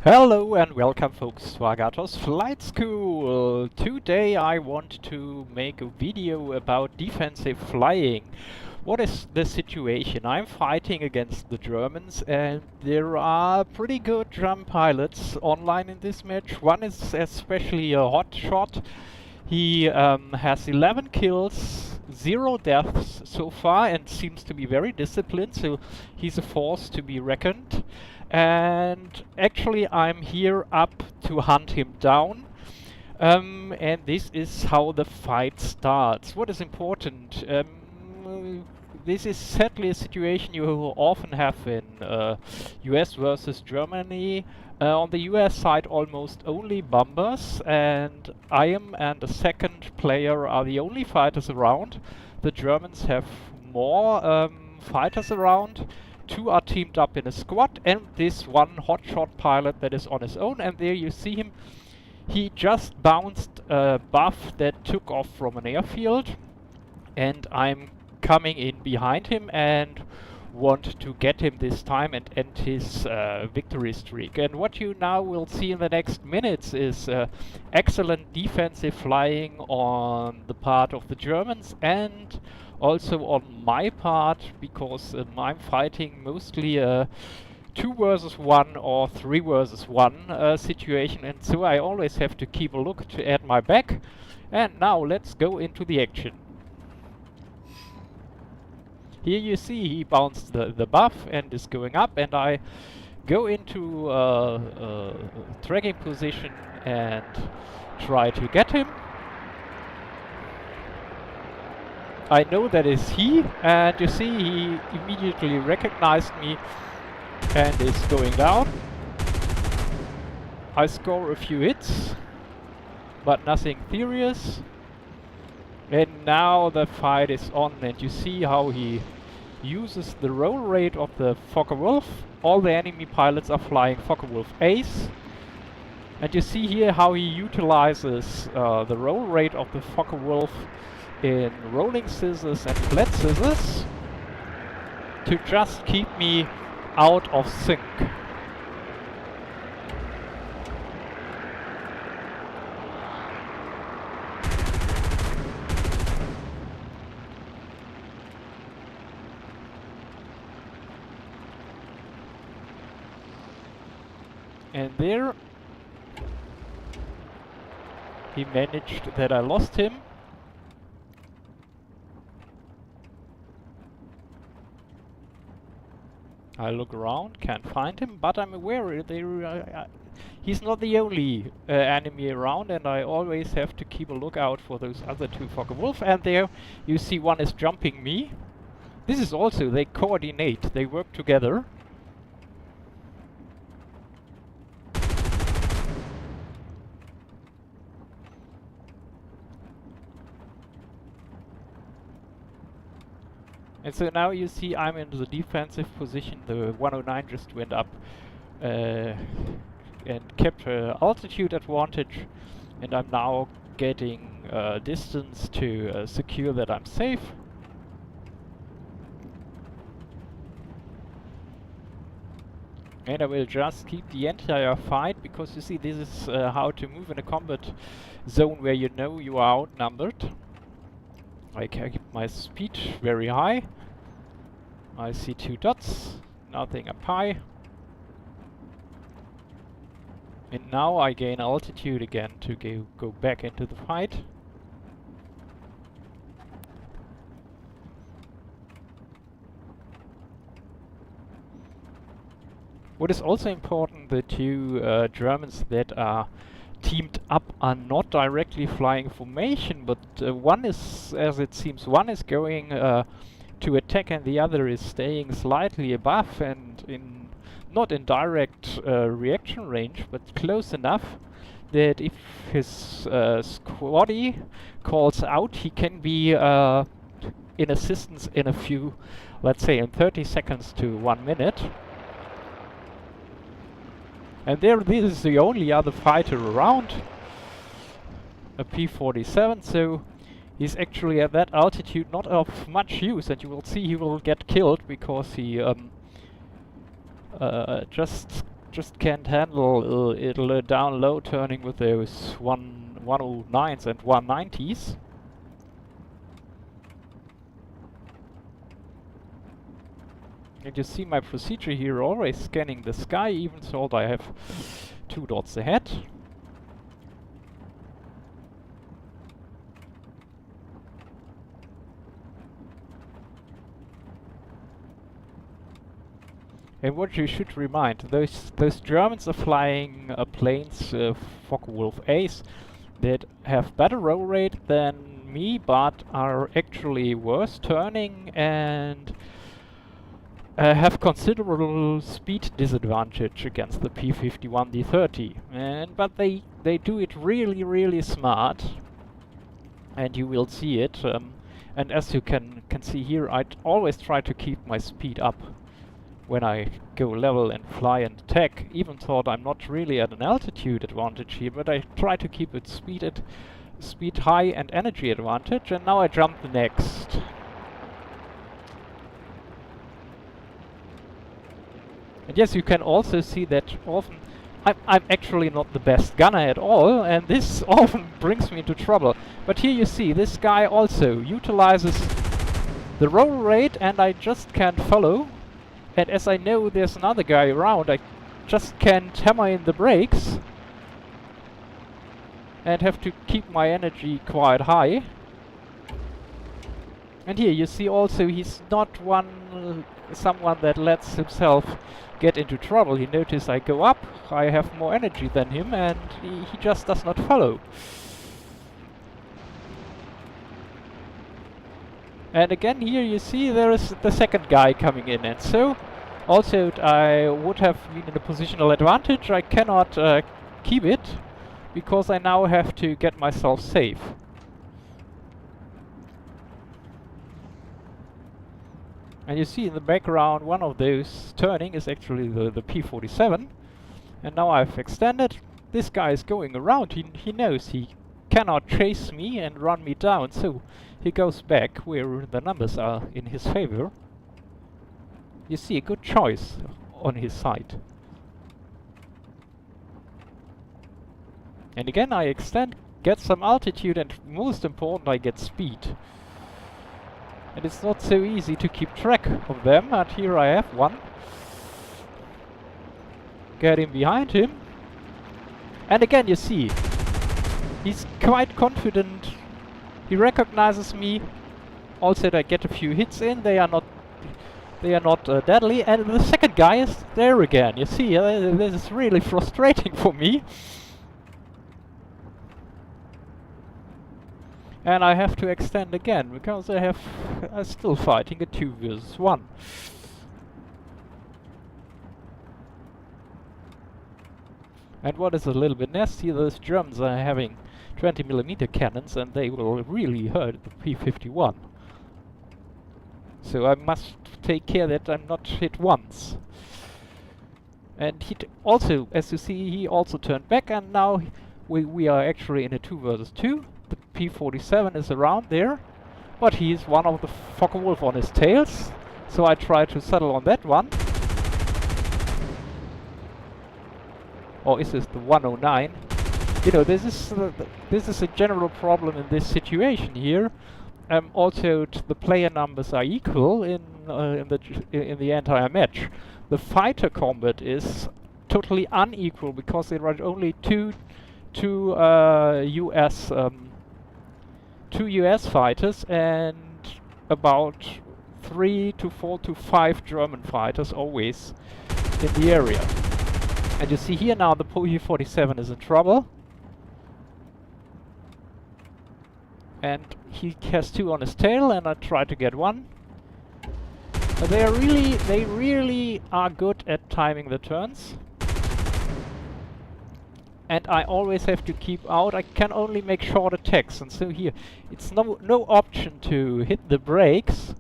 Hello and welcome folks to Agathos Flight School. Today I want to make a video about defensive flying. What is the situation? I'm fighting against the Germans and there are pretty good German pilots online in this match. One is especially a hot shot. He has 11 kills, 0 deaths so far, and seems to be very disciplined, so he's a force to be reckoned. And actually I'm here up to hunt him down. And this is how the fight starts. What is important? This is sadly a situation you often have in US versus Germany. On the US side almost only bombers, and I am and the second player are the only fighters around. The Germans have more fighters around. 2 are teamed up in a squad and this one hotshot pilot that is on his own, and there you see him. He just bounced a buff that took off from an airfield and I'm coming in behind him and want to get him this time and end his victory streak. And what you now will see in the next minutes is excellent defensive flying on the part of the Germans and also on my part, because I'm fighting mostly a 2 versus 1 or 3 versus 1 situation, and so I always have to keep a look at my back. And now let's go into the action. Here you see he bounced the buff and is going up, and I go into tracking position and try to get him. I know that is he, and you see he immediately recognized me and is going down. I score a few hits, but nothing serious. And now the fight is on, and you see how he uses the roll rate of the Focke-Wulf. All the enemy pilots are flying Focke-Wulf Ace. And you see here how he utilizes the roll rate of the Focke-Wulf in rolling scissors and flat scissors to just keep me out of sync. And there he managed that I lost him. I look around, can't find him, but I'm aware he's not the only enemy around, and I always have to keep a lookout for those other 2 Focke-Wulf. And there you see one is jumping me. This is also, they coordinate, they work together. And so now you see I'm in the defensive position. The 109 just went up and kept altitude advantage, and I'm now getting distance to secure that I'm safe. And I will just keep the entire fight, because you see this is how to move in a combat zone where you know you are outnumbered. I can keep my speed very high. I see 2 dots, nothing up high. And now I gain altitude again to go back into the fight. What is also important, the 2 Germans that are teamed up are not directly flying formation, but one is, as it seems, one is going to attack and the other is staying slightly above and not in direct reaction range, but close enough that if his squaddy calls out, he can be in assistance in a few, let's say in 30 seconds to 1 minute. And there, this is the only other fighter around, a P-47, so he's actually at that altitude not of much use, and you will see he will get killed because he just just can't handle it'll down low turning with those 109s and 190s. And you see my procedure here, always scanning the sky, even though I have 2 dots ahead. And what you should remind, those Germans are flying planes, Focke-Wulf A's, that have better roll rate than me, but are actually worse turning and have considerable speed disadvantage against the P-51 D-30. But they do it really smart, and you will see it. And as you can see here, I always try to keep my speed up when I go level and fly and attack, even though I'm not really at an altitude advantage here, but I try to keep it speed high and energy advantage, and now I jump the next. And yes, you can also see that often I'm actually not the best gunner at all, and this often brings me into trouble. But here you see, this guy also utilizes the roll rate, and I just can't follow. And as I know there's another guy around, I just can't hammer in the brakes and have to keep my energy quite high. And here you see also he's not someone that lets himself get into trouble. You notice I go up, I have more energy than him, and he just does not follow. And again here you see there is the second guy coming in, and so also I would have been in a positional advantage. I cannot keep it because I now have to get myself safe. And you see in the background one of those turning is actually the P-47, and now I've extended. This guy is going around, he knows he cannot chase me and run me down, so he goes back where the numbers are in his favor. You see a good choice on his side. And again I extend, get some altitude, and most important I get speed. And it's not so easy to keep track of them, and here I have one. Get him behind him. And again you see, he's quite confident. He recognizes me. Also I get a few hits in, they are not deadly, and the second guy is there again. You see, this is really frustrating for me. And I have to extend again, because I'm still fighting a 2 versus 1. And what is a little bit nasty, those Germans are having 20mm cannons, and they will really hurt the P-51. So I must take care that I'm not hit once. And he also, as you see, he also turned back, and now we are actually in a 2 versus 2. The P-47 is around there, but he's one of the Focke-Wulf on his tails, so I try to settle on that one. Or is this the 109? You know, this is a general problem in this situation here. Also, the player numbers are equal in the entire match. The fighter combat is totally unequal because there are only two US fighters and about 3 to 4 to 5 German fighters always in the area. And you see here now the P-47 is in trouble. And he has 2 on his tail, and I try to get 1. But they really are good at timing the turns. And I always have to keep out. I can only make short attacks, and so here it's no option to hit the brakes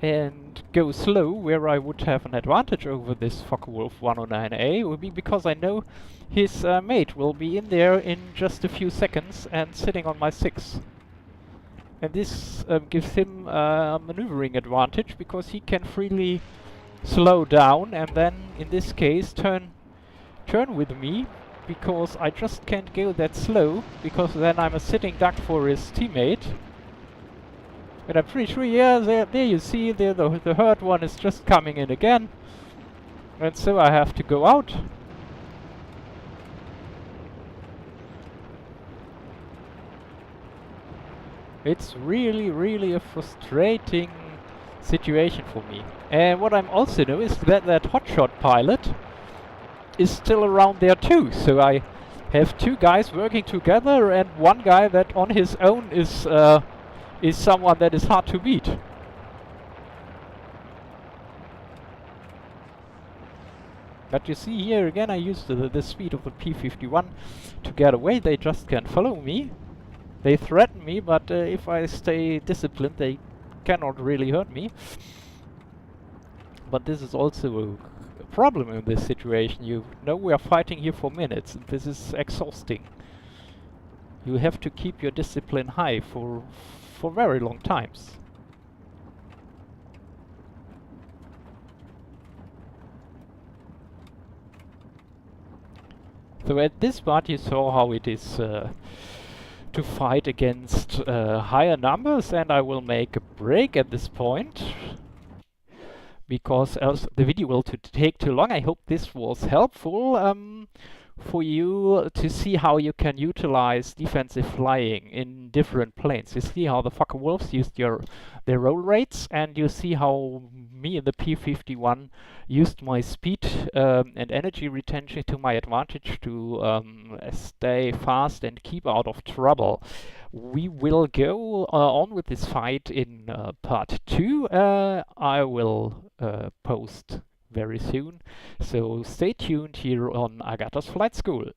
and go slow, where I would have an advantage over this Focke-Wulf 109A, would be because I know his mate will be in there in just a few seconds and sitting on my 6. And this gives him a maneuvering advantage, because he can freely slow down and then, in this case, turn with me, because I just can't go that slow, because then I'm a sitting duck for his teammate. But I'm pretty sure, yeah, there you see, the hurt one is just coming in again. And so I have to go out. It's really a frustrating situation for me. And what I'm also know is that that hotshot pilot is still around there too. So I have two guys working together and one guy that on his own is someone that is hard to beat. But you see here again, I used the speed of the P-51 to get away. They just can't follow me. They threaten me, but if I stay disciplined, they cannot really hurt me. But this is also a problem in this situation. You know, we are fighting here for minutes, and this is exhausting. You have to keep your discipline high for very long times. So at this part you saw how it is to fight against higher numbers, and I will make a break at this point, because else the video will take too long. I hope this was helpful for you to see how you can utilize defensive flying in different planes. You see how the Focke-Wulfs used their roll rates, and you see how me in the P-51 used my speed and energy retention to my advantage to stay fast and keep out of trouble. We will go on with this fight in part 2. I will post very soon, so stay tuned here on Agathos Flight School.